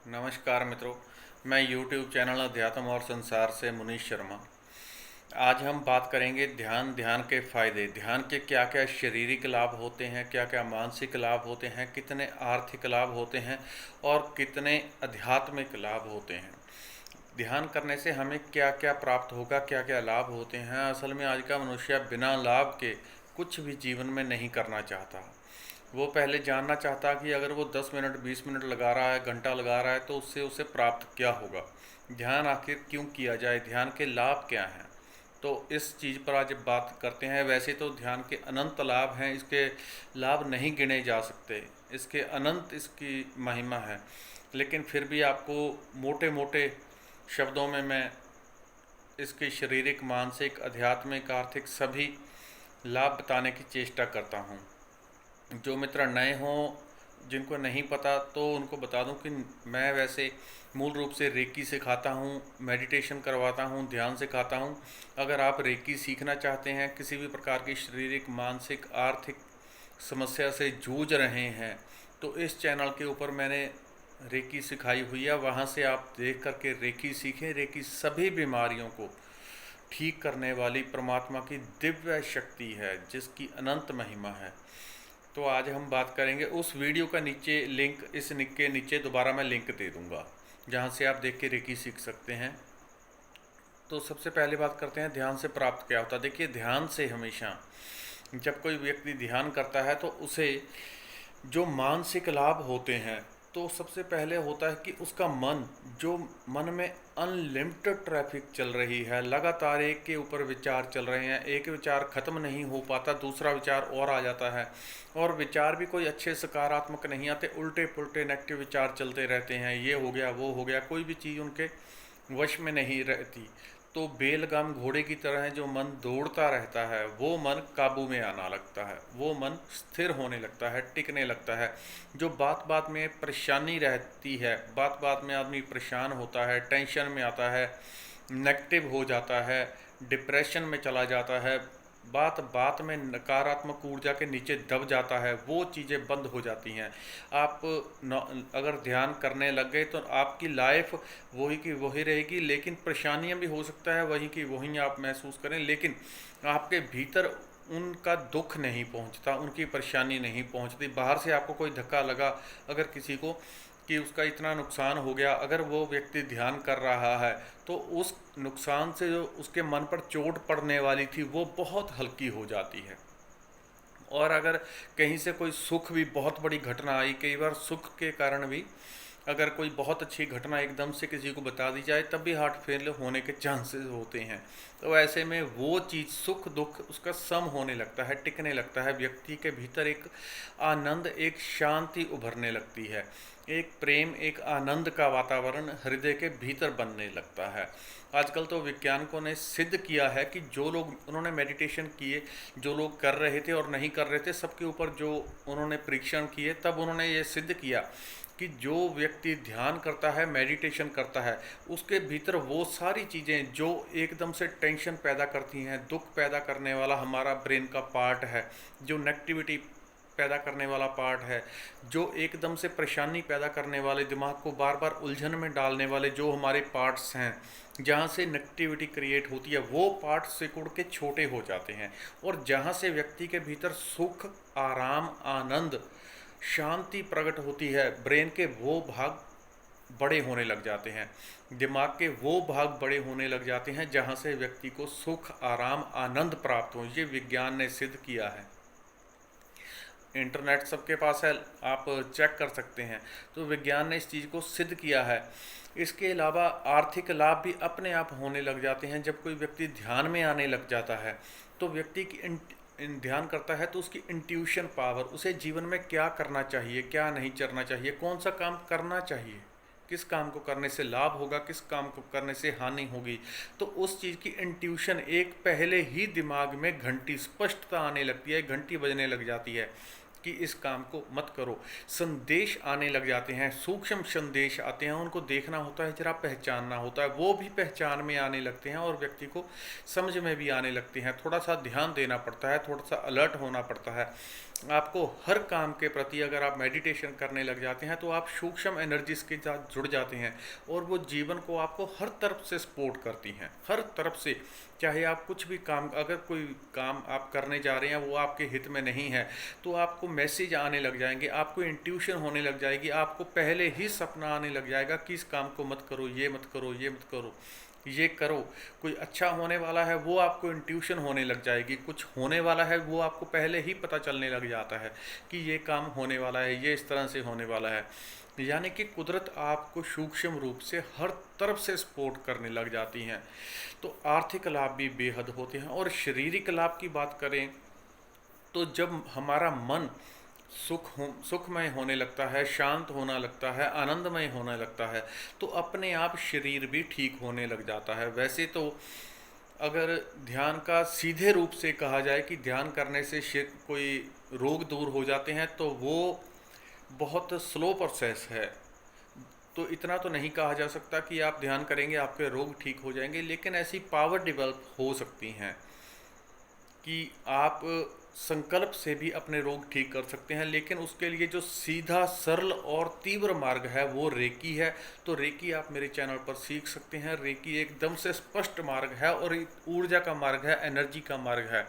नमस्कार मित्रों, मैं YouTube चैनल अध्यात्म और संसार से मुनीश शर्मा। आज हम बात करेंगे ध्यान के फ़ायदे। ध्यान के क्या क्या शारीरिक लाभ होते हैं, क्या क्या मानसिक लाभ होते हैं, कितने आर्थिक लाभ होते हैं और कितने आध्यात्मिक लाभ होते हैं। ध्यान करने से हमें क्या क्या प्राप्त होगा, क्या क्या लाभ होते हैं। असल में आज का मनुष्य बिना लाभ के कुछ भी जीवन में नहीं करना चाहता। वो पहले जानना चाहता कि अगर वो 10 मिनट 20 मिनट लगा रहा है, घंटा लगा रहा है, तो उससे उसे प्राप्त क्या होगा। ध्यान आखिर क्यों किया जाए, ध्यान के लाभ क्या हैं। तो इस चीज़ पर आज बात करते हैं। वैसे तो ध्यान के अनंत लाभ हैं, इसके लाभ नहीं गिने जा सकते, इसके अनंत इसकी महिमा है। लेकिन फिर भी आपको मोटे मोटे शब्दों में मैं इसके शारीरिक, मानसिक, आध्यात्मिक, आर्थिक सभी लाभ बताने की चेष्टा करता हूँ। जो मित्र नए हों, जिनको नहीं पता, तो उनको बता दूं कि मैं वैसे मूल रूप से रेकी सिखाता हूं, मेडिटेशन करवाता हूं, ध्यान सिखाता हूं। अगर आप रेकी सीखना चाहते हैं, किसी भी प्रकार की शारीरिक, मानसिक, आर्थिक समस्या से जूझ रहे हैं, तो इस चैनल के ऊपर मैंने रेकी सिखाई हुई है। वहाँ से आप देख करके रेकी सीखें। रेकी सभी बीमारियों को ठीक करने वाली परमात्मा की दिव्य शक्ति है, जिसकी अनंत महिमा है। तो आज हम बात करेंगे उस वीडियो का नीचे लिंक, इस लिंक के नीचे दोबारा मैं लिंक दे दूंगा, जहां से आप देख के रेकी सीख सकते हैं। तो सबसे पहले बात करते हैं ध्यान से प्राप्त क्या होता है। देखिए, ध्यान से हमेशा जब कोई व्यक्ति ध्यान करता है तो उसे जो मानसिक लाभ होते हैं, तो सबसे पहले होता है कि उसका मन, जो मन में अनलिमिटेड ट्रैफिक चल रही है, लगातार एक के ऊपर विचार चल रहे हैं, एक विचार ख़त्म नहीं हो पाता, दूसरा विचार और आ जाता है, और विचार भी कोई अच्छे सकारात्मक नहीं आते, उल्टे पुल्टे नेगेटिव विचार चलते रहते हैं। ये हो गया, वो हो गया, कोई भी चीज़ उनके वश में नहीं रहती। तो बेलगाम घोड़े की तरह है, जो मन दौड़ता रहता है, वो मन काबू में आना लगता है, वो मन स्थिर होने लगता है, टिकने लगता है। जो बात बात में परेशानी रहती है, बात बात में आदमी परेशान होता है, टेंशन में आता है, नेगेटिव हो जाता है, डिप्रेशन में चला जाता है, बात बात में नकारात्मक ऊर्जा के नीचे दब जाता है, वो चीज़ें बंद हो जाती हैं। आप अगर ध्यान करने लग गए तो आपकी लाइफ वही की वही रहेगी, लेकिन परेशानियां भी हो सकता है वही की वही आप महसूस करें, लेकिन आपके भीतर उनका दुख नहीं पहुंचता, उनकी परेशानी नहीं पहुंचती। बाहर से आपको कोई धक्का लगा अगर किसी को, कि उसका इतना नुकसान हो गया, अगर वो व्यक्ति ध्यान कर रहा है तो उस नुकसान से जो उसके मन पर चोट पड़ने वाली थी वो बहुत हल्की हो जाती है। और अगर कहीं से कोई सुख भी, बहुत बड़ी घटना आई, कई बार सुख के कारण भी अगर कोई बहुत अच्छी घटना एकदम से किसी को बता दी जाए, तब भी हार्ट फेल होने के चांसेस होते हैं। तो ऐसे में वो चीज़, सुख दुख उसका सम होने लगता है, टिकने लगता है, व्यक्ति के भीतर एक आनंद, एक शांति उभरने लगती है, एक प्रेम, एक आनंद का वातावरण हृदय के भीतर बनने लगता है। आजकल तो वैज्ञानिकों ने सिद्ध किया है कि जो लोग, उन्होंने मेडिटेशन किए, जो लोग कर रहे थे और नहीं कर रहे थे, सबके ऊपर जो उन्होंने परीक्षण किए, तब उन्होंने ये सिद्ध किया कि जो व्यक्ति ध्यान करता है, मेडिटेशन करता है, उसके भीतर वो सारी चीज़ें जो एकदम से टेंशन पैदा करती हैं, दुख पैदा करने वाला हमारा ब्रेन का पार्ट है, जो नेगेटिविटी पैदा करने वाला पार्ट है, जो एकदम से परेशानी पैदा करने वाले, दिमाग को बार बार उलझन में डालने वाले जो हमारे पार्ट्स हैं, जहाँ से नेगेटिविटी क्रिएट होती है, वो पार्ट सिकुड़ के छोटे हो जाते हैं। और जहाँ से व्यक्ति के भीतर सुख, आराम, आनंद, शांति प्रकट होती है, ब्रेन के वो भाग बड़े होने लग जाते हैं, दिमाग के वो भाग बड़े होने लग जाते हैं जहाँ से व्यक्ति को सुख, आराम, आनंद प्राप्त हो। ये विज्ञान ने सिद्ध किया है। इंटरनेट सबके पास है, आप चेक कर सकते हैं। तो विज्ञान ने इस चीज़ को सिद्ध किया है। इसके अलावा आर्थिक लाभ भी अपने आप होने लग जाते हैं। जब कोई व्यक्ति ध्यान में आने लग जाता है, तो व्यक्ति की ध्यान करता है तो उसकी इंट्यूशन पावर, उसे जीवन में क्या करना चाहिए, क्या नहीं करना चाहिए, कौन सा काम करना चाहिए, किस काम को करने से लाभ होगा, किस काम को करने से हानि होगी, तो उस चीज़ की इंट्यूशन एक पहले ही दिमाग में घंटी स्पष्टता आने लगती है, घंटी बजने लग जाती है। कि इस काम को मत करो। संदेश आने लग जाते हैं, सूक्ष्म संदेश आते हैं, उनको देखना होता है, जरा पहचानना होता है, वो भी पहचान में आने लगते हैं और व्यक्ति को समझ में भी आने लगते हैं। थोड़ा सा ध्यान देना पड़ता है, थोड़ा सा अलर्ट होना पड़ता है। आपको हर काम के प्रति अगर आप मेडिटेशन करने लग जाते हैं तो आप सूक्ष्म एनर्जीज के साथ जुड़ जाते हैं और वो जीवन को आपको हर तरफ से सपोर्ट करती हैं, हर तरफ से। चाहे आप कुछ भी काम, अगर कोई काम आप करने जा रहे हैं वो आपके हित में नहीं है तो आपको मैसेज आने लग जाएंगे, आपको इंट्यूशन होने लग जाएगी, आपको पहले ही सपना आने लग जाएगा कि इस काम को मत करो, ये मत करो, ये मत करो, ये करो। कोई अच्छा होने वाला है वो आपको इंट्यूशन होने लग जाएगी, कुछ होने वाला है वो आपको पहले ही पता चलने लग जाता है कि ये काम होने वाला है, ये इस तरह से होने वाला है। यानी कि कुदरत आपको सूक्ष्म रूप से हर तरफ से सपोर्ट करने लग जाती हैं। तो आर्थिक लाभ भी बेहद होते हैं। और शारीरिक लाभ की बात करें तो जब हमारा मन सुखमय होने लगता है, शांत होना लगता है, आनंदमय होने लगता है, तो अपने आप शरीर भी ठीक होने लग जाता है। वैसे तो अगर ध्यान का सीधे रूप से कहा जाए कि ध्यान करने से कोई रोग दूर हो जाते हैं तो वो बहुत स्लो प्रोसेस है। तो इतना तो नहीं कहा जा सकता कि आप ध्यान करेंगे आपके रोग ठीक हो जाएंगे, लेकिन ऐसी पावर डेवलप हो सकती हैं कि आप संकल्प से भी अपने रोग ठीक कर सकते हैं। लेकिन उसके लिए जो सीधा, सरल और तीव्र मार्ग है वो रेकी है। तो रेकी आप मेरे चैनल पर सीख सकते हैं। रेकी एकदम से स्पष्ट मार्ग है और ऊर्जा का मार्ग है, एनर्जी का मार्ग है।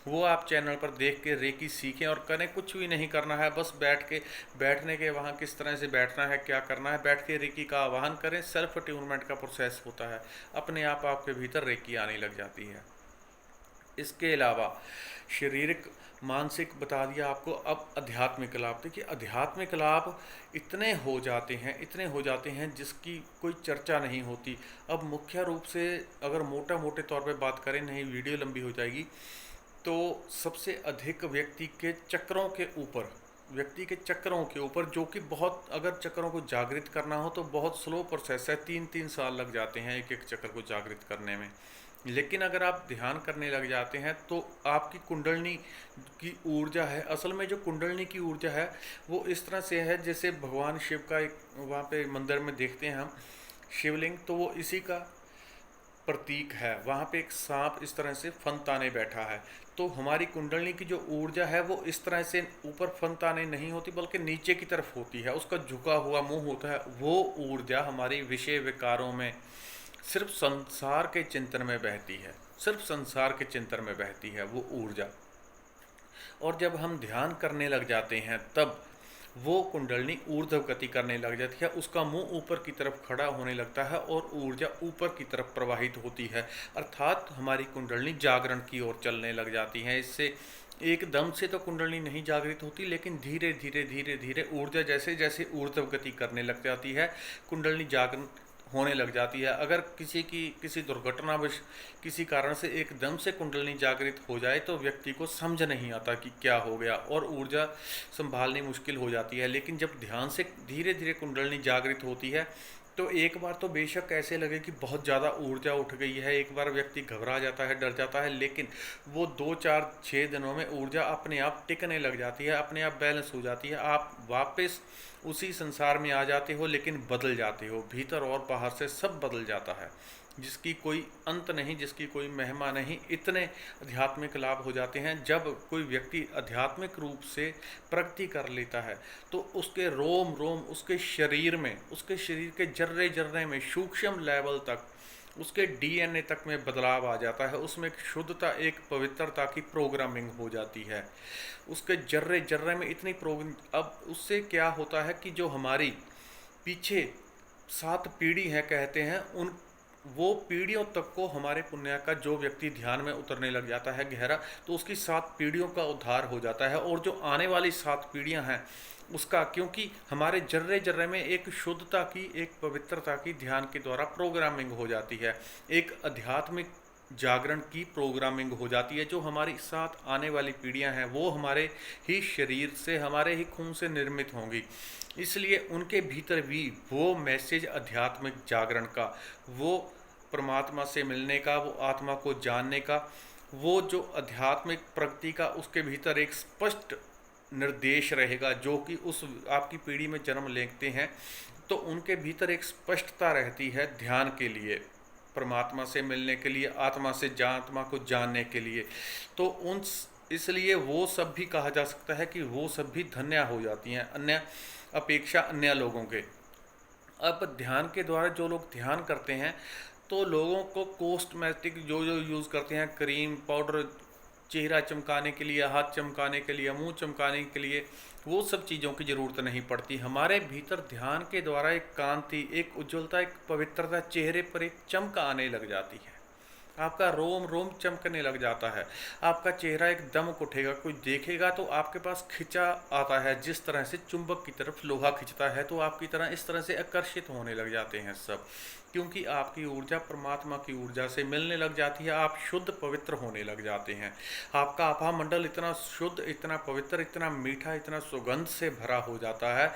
वो आप चैनल पर देख के रेकी सीखें और करें। कुछ भी नहीं करना है, बस बैठने के वहाँ किस तरह से बैठना है, क्या करना है, बैठ के रेकी का आवाहन करें। सेल्फ ट्यूनमेंट का प्रोसेस होता है, अपने आप आपके भीतर रेकी आने लग जाती है। इसके अलावा शारीरिक, मानसिक बता दिया आपको। अब आध्यात्मिक लाभ देखिए। आध्यात्मिक लाभ इतने हो जाते हैं जिसकी कोई चर्चा नहीं होती। अब मुख्य रूप से अगर मोटे तौर पे बात करें, नहीं वीडियो लंबी हो जाएगी, तो सबसे अधिक व्यक्ति के चक्रों के ऊपर जो कि बहुत, अगर चक्रों को जागृत करना हो तो बहुत स्लो प्रोसेस है, 3-3 साल लग जाते हैं एक चक्र को जागृत करने में। लेकिन अगर आप ध्यान करने लग जाते हैं तो आपकी कुंडलिनी की ऊर्जा है, असल में जो कुंडलिनी की ऊर्जा है वो इस तरह से है जैसे भगवान शिव का एक वहाँ पे मंदिर में देखते हैं हम शिवलिंग, तो वो इसी का प्रतीक है। वहाँ पे एक सांप इस तरह से फन ताने बैठा है। तो हमारी कुंडलिनी की जो ऊर्जा है वो इस तरह से ऊपर फन ताने नहीं होती बल्कि नीचे की तरफ होती है, उसका झुका हुआ मुंह होता है। वो ऊर्जा हमारी विषय विकारों में, सिर्फ संसार के चिंतन में बहती है, सिर्फ संसार के चिंतन में बहती है वो ऊर्जा। और जब हम ध्यान करने लग जाते हैं तब वो कुंडलिनी ऊर्ध्व गति करने लग जाती है, उसका मुंह ऊपर की तरफ खड़ा होने लगता है और ऊर्जा ऊपर की तरफ प्रवाहित होती है, अर्थात हमारी कुंडलिनी जागरण की ओर चलने लग जाती है। इससे एकदम से तो कुंडलिनी नहीं जागृत होती, लेकिन धीरे धीरे ऊर्जा जैसे जैसे ऊर्ध्व गति करने लग जाती है, कुंडलिनी जागरण होने लग जाती है। अगर किसी दुर्घटनावश किसी कारण से एकदम से कुंडलिनी जागृत हो जाए तो व्यक्ति को समझ नहीं आता कि क्या हो गया और ऊर्जा संभालनी मुश्किल हो जाती है। लेकिन जब ध्यान से धीरे धीरे कुंडलिनी जागृत होती है तो एक बार तो बेशक ऐसे लगे कि बहुत ज़्यादा ऊर्जा उठ गई है, एक बार व्यक्ति घबरा जाता है, डर जाता है, लेकिन वो 2-4-6 दिनों में ऊर्जा अपने आप टिकने लग जाती है, अपने आप बैलेंस हो जाती है। आप वापस उसी संसार में आ जाते हो, लेकिन बदल जाते हो, भीतर और बाहर से सब बदल जाता है, जिसकी कोई अंत नहीं, जिसकी कोई महिमा नहीं। इतने आध्यात्मिक लाभ हो जाते हैं। जब कोई व्यक्ति आध्यात्मिक रूप से प्रगति कर लेता है तो उसके रोम रोम, उसके शरीर के जर्रे जर्रे में, सूक्ष्म लेवल तक, उसके डीएनए तक में बदलाव आ जाता है। उसमें एक शुद्धता, एक पवित्रता की प्रोग्रामिंग हो जाती है। उसके जर्रे जर्रे में इतनी अब उससे क्या होता है कि जो हमारी पीछे 7 पीढ़ी है कहते हैं, उन वो पीढ़ियों तक को हमारे पुण्य का, जो व्यक्ति ध्यान में उतरने लग जाता है गहरा, तो उसकी 7 पीढ़ियों का उद्धार हो जाता है। और जो आने वाली 7 पीढ़ियां हैं उसका, क्योंकि हमारे जर्रे जर्रे में एक शुद्धता की, एक पवित्रता की ध्यान के द्वारा प्रोग्रामिंग हो जाती है, एक आध्यात्मिक जागरण की प्रोग्रामिंग हो जाती है। जो हमारी 7 आने वाली पीढ़ियां हैं वो हमारे ही शरीर से, हमारे ही खून से निर्मित होंगी। इसलिए उनके भीतर भी वो मैसेज आध्यात्मिक जागरण का, वो परमात्मा से मिलने का, वो आत्मा को जानने का, वो जो आध्यात्मिक प्रगति का, उसके भीतर एक स्पष्ट निर्देश रहेगा, जो कि उस आपकी पीढ़ी में जन्म लेते हैं, तो उनके भीतर एक स्पष्टता रहती है ध्यान के लिए, परमात्मा से मिलने के लिए, आत्मा से आत्मा को जानने के लिए। तो उन इसलिए वो सब भी कहा जा सकता है कि वो सब भी धन्य हो जाती हैं अन्य अपेक्षा अन्य लोगों के। अब ध्यान के द्वारा जो लोग ध्यान करते हैं, तो लोगों को कॉस्मेटिक जो जो यूज़ करते हैं, क्रीम पाउडर, चेहरा चमकाने के लिए, हाथ चमकाने के लिए, मुंह चमकाने के लिए, वो सब चीज़ों की ज़रूरत नहीं पड़ती। हमारे भीतर ध्यान के द्वारा एक कांति, एक उज्ज्वलता, एक पवित्रता, चेहरे पर एक चमक आने लग जाती है। आपका रोम रोम चमकने लग जाता है, आपका चेहरा एक दमक उठेगा। कोई देखेगा तो आपके पास खिंचा आता है, जिस तरह से चुंबक की तरफ लोहा खिंचता है, तो आपकी तरह इस तरह से आकर्षित होने लग जाते हैं सब, क्योंकि आपकी ऊर्जा परमात्मा की ऊर्जा से मिलने लग जाती है। आप शुद्ध पवित्र होने लग जाते हैं। आपका आभा मंडल इतना शुद्ध, इतना पवित्र, इतना मीठा, इतना सुगंध से भरा हो जाता है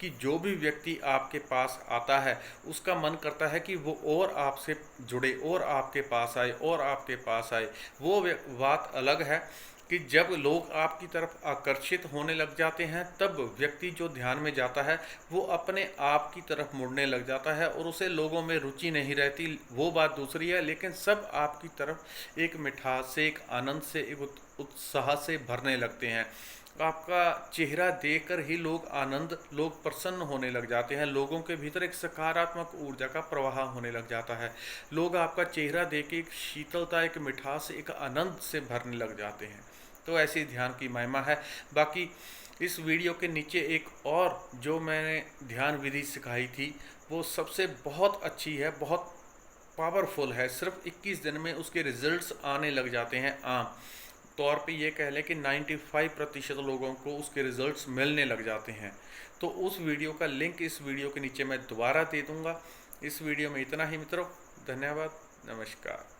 कि जो भी व्यक्ति आपके पास आता है उसका मन करता है कि वो और आपसे जुड़े और आपके पास आए और आपके पास आए। वो बात अलग है कि जब लोग आपकी तरफ आकर्षित होने लग जाते हैं, तब व्यक्ति जो ध्यान में जाता है वो अपने आप की तरफ मुड़ने लग जाता है और उसे लोगों में रुचि नहीं रहती, वो बात दूसरी है। लेकिन सब आपकी तरफ एक मिठास से, एक आनंद से, एक उत्साह से भरने लगते हैं। आपका चेहरा देखकर ही लोग प्रसन्न होने लग जाते हैं। लोगों के भीतर एक सकारात्मक ऊर्जा का प्रवाह होने लग जाता है। लोग आपका चेहरा देख के एक शीतलता, एक मिठास, एक आनंद से भरने लग जाते हैं। तो ऐसी ध्यान की महिमा है। बाकी इस वीडियो के नीचे एक और जो मैंने ध्यान विधि सिखाई थी, वो सबसे बहुत अच्छी है, बहुत पावरफुल है। सिर्फ 21 दिन में उसके रिजल्ट्स आने लग जाते हैं। आम तौर पे ये कह लें कि 95% लोगों को उसके रिजल्ट्स मिलने लग जाते हैं। तो उस वीडियो का लिंक इस वीडियो के नीचे मैं दोबारा दे दूँगा। इस वीडियो में इतना ही मित्रों, धन्यवाद, नमस्कार।